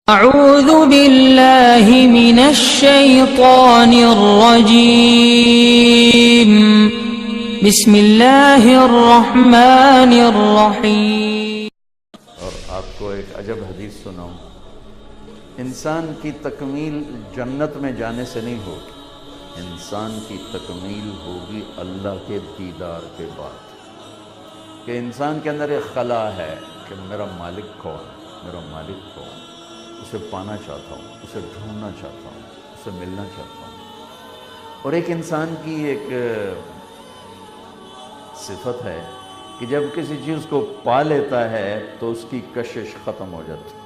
اعوذ باللہ من الشیطان الرجیم بسم اللہ الرحمن الرحیم۔ اور آپ کو ایک عجب حدیث سناؤں۔ انسان کی تکمیل جنت میں جانے سے نہیں ہوگی، انسان کی تکمیل ہوگی اللہ کے دیدار کے بعد۔ کہ انسان کے اندر ایک خلا ہے کہ میرا مالک کون ہے، میرا مالک کون ہے، اسے پانا چاہتا ہوں، اسے ڈھونڈنا چاہتا ہوں، اسے ملنا چاہتا ہوں۔ اور ایک انسان کی ایک صفت ہے کہ جب کسی چیز کو پا لیتا ہے تو اس کی کشش ختم ہو جاتی ہے۔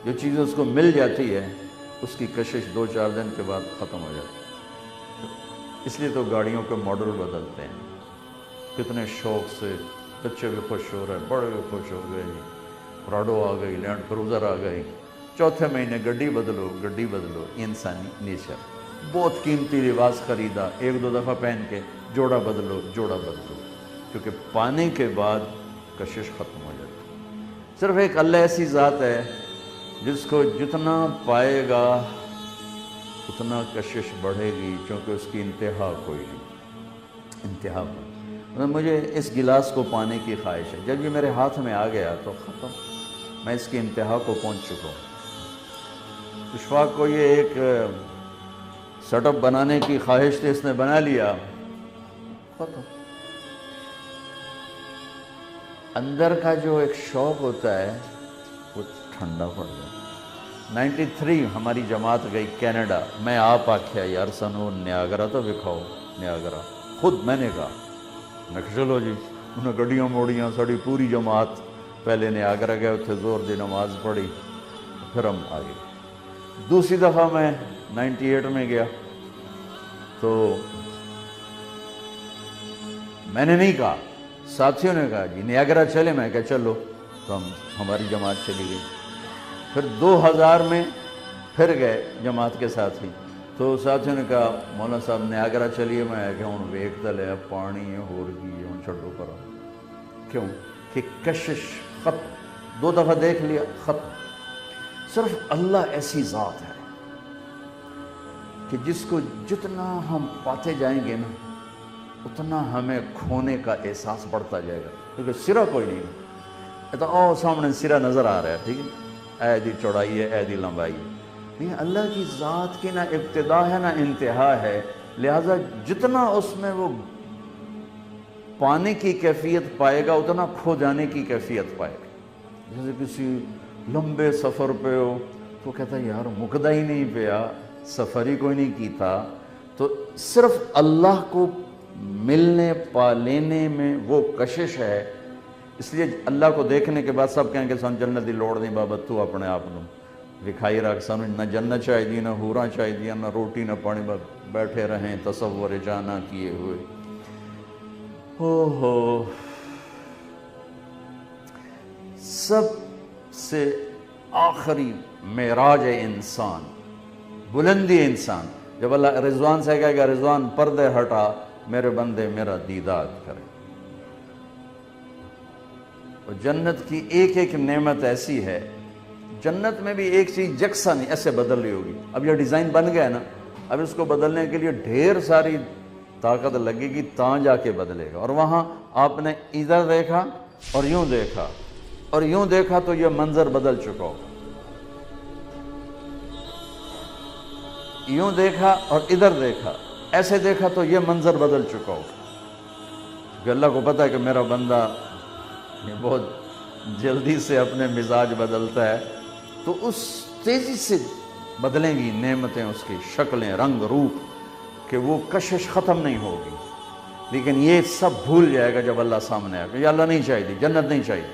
جو چیز اس کو مل جاتی ہے اس کی کشش 2-4 دن کے بعد ختم ہو جاتی ہے۔ اس لیے تو گاڑیوں کے ماڈل بدلتے ہیں، کتنے شوق سے بچے بھی خوش ہو رہے ہیں، بڑے بھی خوش ہو گئے، پراڈو آ گئی، لینڈ کروزر آ گئی، چوتھے مہینے گڈی بدلو گڈی بدلو۔ یہ انسانی نیچر۔ بہت قیمتی لباس خریدا، 1-2 دفعہ پہن کے جوڑا بدلو جوڑا بدلو، کیونکہ پانے کے بعد کشش ختم ہو جاتی ہے۔ صرف ایک اللہ ایسی ذات ہے جس کو جتنا پائے گا اتنا کشش بڑھے گی، چونکہ اس کی انتہا کوئی نہیں، انتہا کوئی۔ مجھے اس گلاس کو پانے کی خواہش ہے، جب یہ میرے ہاتھ میں آ گیا تو ختم، میں اس کی انتہا کو پہنچ چکا ہوں۔ اشفاق کو یہ ایک سیٹ اپ بنانے کی خواہش تھی، اس نے بنا لیا، ختم۔ اندر کا جو ایک شوق ہوتا ہے وہ ٹھنڈا پڑ گیا۔ 93 ہماری جماعت گئی کینیڈا، میں آپ آکھیا یار سنو نیاگرا تو دکھاؤ، نیاگرا خود میں نے کہا، میں کہا چلو جی، انہیں گڈیاں موڑیاں، ساری پوری جماعت پہلے نیاگرا گئے، اتنے زور دی نماز پڑھی، پھر ہم آگے۔ دوسری دفعہ میں 98 میں گیا تو میں نے نہیں کہا، ساتھیوں نے کہا جی نیاگرا چلے، میں کہا چلو، تو ہماری جماعت چلی گئی۔ پھر 2000 میں پھر گئے جماعت کے ساتھی، تو ساتھیوں نے کہا مولانا صاحب نیاگرا چلیے، میں کہ ہوں ویک تو لیا پانی ہے ہور گئی ہے، ہوں چھڑو کرو۔ کیوں کہ کشش ختم، 2 دفعہ دیکھ لیا ختم۔ صرف اللہ ایسی ذات ہے کہ جس کو جتنا ہم پاتے جائیں گے نا اتنا ہمیں کھونے کا احساس بڑھتا جائے گا، کیونکہ سرا کوئی نہیں ہے۔ تو سامنے سرا نظر آ رہا ہے، ٹھیک ہے، اے دی چوڑائی ہے، اے دی لمبائی ہے، نہیں، اللہ کی ذات کی نہ ابتدا ہے نہ انتہا ہے، لہٰذا جتنا اس میں وہ پانے کی کیفیت پائے گا اتنا کھو جانے کی کیفیت پائے گا۔ جیسے کسی لمبے سفر پہ ہو تو کہتا ہے یار مکدہ ہی نہیں پیا، سفر ہی کوئی نہیں کی تھا۔ تو صرف اللہ کو ملنے پا لینے میں وہ کشش ہے، اس لیے اللہ کو دیکھنے کے بعد سب کہیں کہ سن جنت دی لوڑ نہیں بابا، تو اپنے آپ کو لکھائی رکھ، سانو نہ جنت چاہیے نہ حوراں چاہیے، نہ روٹی نہ پانی، بس بیٹھے رہیں تصور جانا کیے ہوئے۔ اوہو، سب سے آخری معراج انسان، بلندی انسان، جب اللہ رضوان سے کہے گا رضوان پردے ہٹا میرے بندے میرا دیدار کرے۔ اور جنت کی ایک ایک نعمت ایسی ہے، جنت میں بھی ایک چیز یکساں نہیں، ایسے بدل رہی ہوگی۔ اب یہ ڈیزائن بن گیا نا، اب اس کو بدلنے کے لیے ڈھیر ساری طاقت لگے گی، تاں جا کے بدلے گا۔ اور وہاں آپ نے ادھر دیکھا اور یوں دیکھا اور یوں دیکھا تو یہ منظر بدل چکا ہوگا، یوں دیکھا اور ادھر دیکھا، ایسے دیکھا تو یہ منظر بدل چکا ہوگا۔ کہ اللہ کو پتہ ہے کہ میرا بندہ یہ بہت جلدی سے اپنے مزاج بدلتا ہے، تو اس تیزی سے بدلیں گی نعمتیں، اس کی شکلیں، رنگ، روپ، کہ وہ کشش ختم نہیں ہوگی۔ لیکن یہ سب بھول جائے گا جب اللہ سامنے آئے گا، یہ اللہ نہیں چاہیے، جنت نہیں چاہیے۔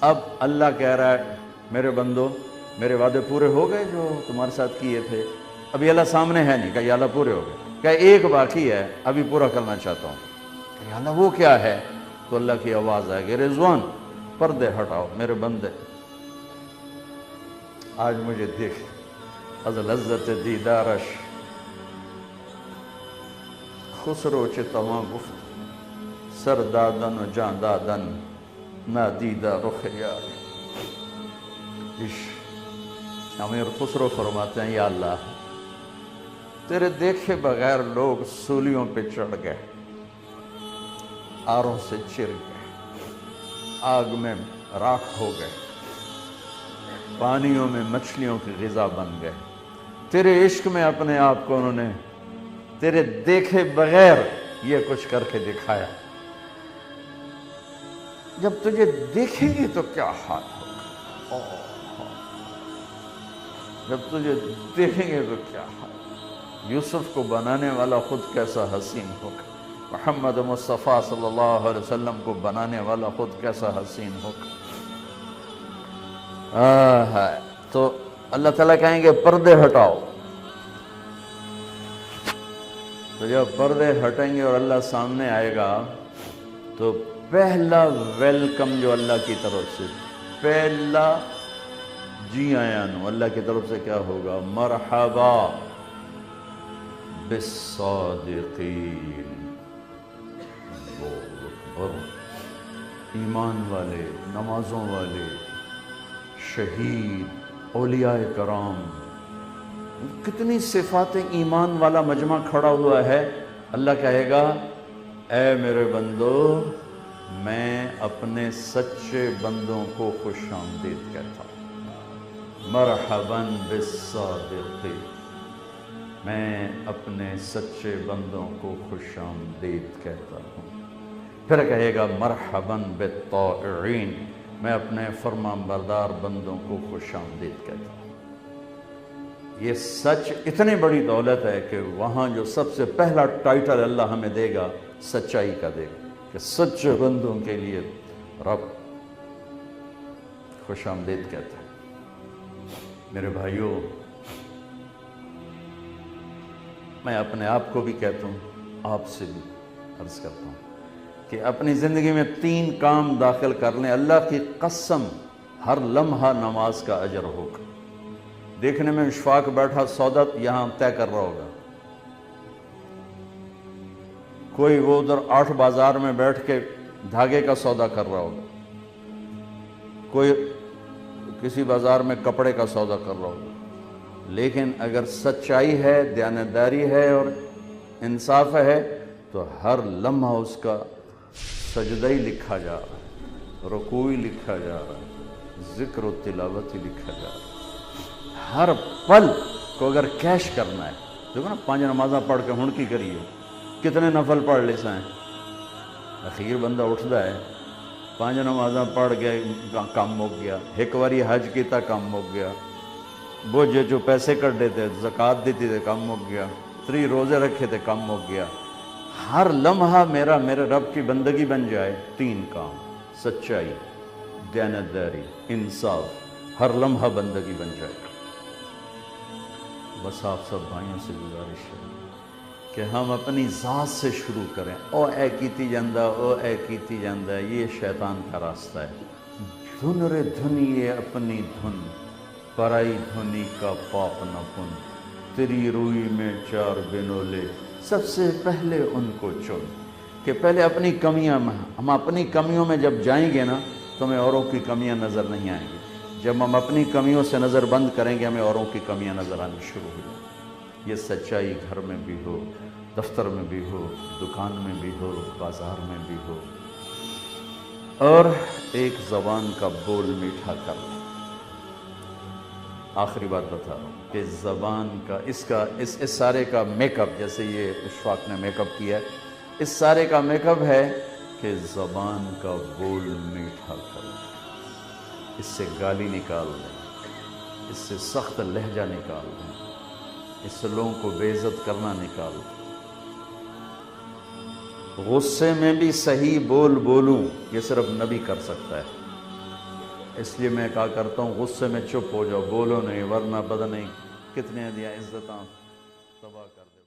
اب اللہ کہہ رہا ہے میرے بندو میرے وعدے پورے ہو گئے جو تمہارے ساتھ کیے تھے؟ ابھی اللہ سامنے ہے نہیں، کہ یا اللہ پورے ہو گئے، کہ ایک باقی ہے ابھی پورا کرنا چاہتا ہوں، کہ یا اللہ وہ کیا ہے؟ تو اللہ کی آواز آئے گی رضوان پردے ہٹاؤ میرے بندے، آج مجھے دیکھ، از لذت دیدارش خسرو چه تمام گفت سر دادن و جان دادن نادیدہ رخ یار۔ امیر خسرو فرماتے ہیں یا اللہ تیرے دیکھے بغیر لوگ سولیوں پہ چڑھ گئے، آروں سے چر گئے، آگ میں راکھ ہو گئے، پانیوں میں مچھلیوں کی غذا بن گئے، تیرے عشق میں اپنے آپ کو انہوں نے تیرے دیکھے بغیر یہ کچھ کر کے دکھایا، جب تجھے دیکھیں گے تو کیا حال ہوگا، جب تجھے دیکھیں گے تو کیا حال، یوسف کو بنانے والا خود کیسا حسین ہوگا، محمد مصطفیٰ صلی اللہ علیہ وسلم کو بنانے والا خود کیسا حسین ہوگا۔ تو اللہ تعالیٰ کہیں گے پردے ہٹاؤ، تو جب پردے ہٹیں گے اور اللہ سامنے آئے گا تو پہلا ویلکم جو اللہ کی طرف سے، پہلا جی آیا نو اللہ کی طرف سے کیا ہوگا، مرحبا بالصادقین، اور ایمان والے، نمازوں والے، شہید، اولیاء کرام، کتنی صفات ایمان والا مجمع کھڑا ہوا ہے۔ اللہ کہے گا اے میرے بندو میں اپنے سچے بندوں کو خوش آمدید کہتا ہوں، مرحباً بالصادقین، میں اپنے سچے بندوں کو خوش آمدید کہتا ہوں۔ پھر کہے گا مرحباً بالطائعین، میں اپنے فرمان بردار بندوں کو خوش آمدید کہتا ہوں۔ یہ سچ اتنی بڑی دولت ہے کہ وہاں جو سب سے پہلا ٹائٹل اللہ ہمیں دے گا سچائی کا دے گا، کہ سچے بندوں کے لیے رب خوش آمدید کہتا ہے۔ میرے بھائیوں، میں اپنے آپ کو بھی کہتا ہوں، آپ سے بھی عرض کرتا ہوں کہ اپنی زندگی میں 3 کام داخل کر لیں، اللہ کی قسم ہر لمحہ نماز کا اجر ہوگا۔ دیکھنے میں اشفاق بیٹھا سودا یہاں طے کر رہا ہوگا، کوئی وہ ادھر 8 بازار میں بیٹھ کے دھاگے کا سودا کر رہا ہوگا، کوئی کسی بازار میں کپڑے کا سودا کر رہا ہوگا، لیکن اگر سچائی ہے، دیانتداری ہے اور انصاف ہے تو ہر لمحہ اس کا سجدہ ہی لکھا جا رہا ہے، رکوع ہی لکھا جا رہا ہے، ذکر و تلاوت ہی لکھا جا رہا ہے۔ ہر پل کو اگر کیش کرنا ہے، دیکھو نا 5 نمازاں پڑھ کے ہن کی کریے، کتنے نفل پڑھ لے سائیں، اخیر بندہ اٹھتا ہے 5 نمازاں پڑھ گئے کام مک گیا، ایک واری حج کیتا کام مک گیا، بوجھے جو پیسے کٹ دیتے زکوٰۃ دیتی تھے کام مک گیا، 3 روزے رکھے تھے کام مک گیا۔ ہر لمحہ میرے رب کی بندگی بن جائے، 3 کام، سچائی، دیانتداری، انصاف، ہر لمحہ بندگی بن جائے۔ بس آپ سب بھائیوں سے گزارش ہے کہ ہم اپنی ذات سے شروع کریں، او اے کیتی جاندہ، او اے کیتی جاندہ، یہ شیطان کا راستہ ہے۔ دھن رے دھنیے اپنی دھن، پرائی دھنی کا پاپ نہ پن، تیری روئی میں 4 بنولے، سب سے پہلے ان کو چن۔ کہ پہلے اپنی کمیاں، ہم اپنی کمیوں میں جب جائیں گے نا تو ہمیں اوروں کی کمیاں نظر نہیں آئیں گی، جب ہم اپنی کمیوں سے نظر بند کریں گے ہمیں اوروں کی کمیاں نظر آنی شروع ہو جائیں۔ یہ سچائی گھر میں بھی ہو، دفتر میں بھی ہو، دکان میں بھی ہو، بازار میں بھی ہو، اور ایک زبان کا بول میٹھا کر لیں۔ آخری بات بتا رہا ہوں کہ زبان کا اس سارے کا میک اپ، جیسے یہ اشفاق نے میک اپ کیا ہے، اس سارے کا میک اپ ہے کہ زبان کا بول میٹھا کر لیں، اس سے گالی نکال دیں، اس سے سخت لہجہ نکال دیں، اس سے لوگوں کو بے عزت کرنا نکال دیں۔ غصے میں بھی صحیح بول بولوں، یہ صرف نبی کر سکتا ہے، اس لیے میں کہا کرتا ہوں غصے میں چپ ہو جاؤ، بولو نہیں، ورنہ پتہ نہیں کتنے دیا عزتاں تباہ کر دیں۔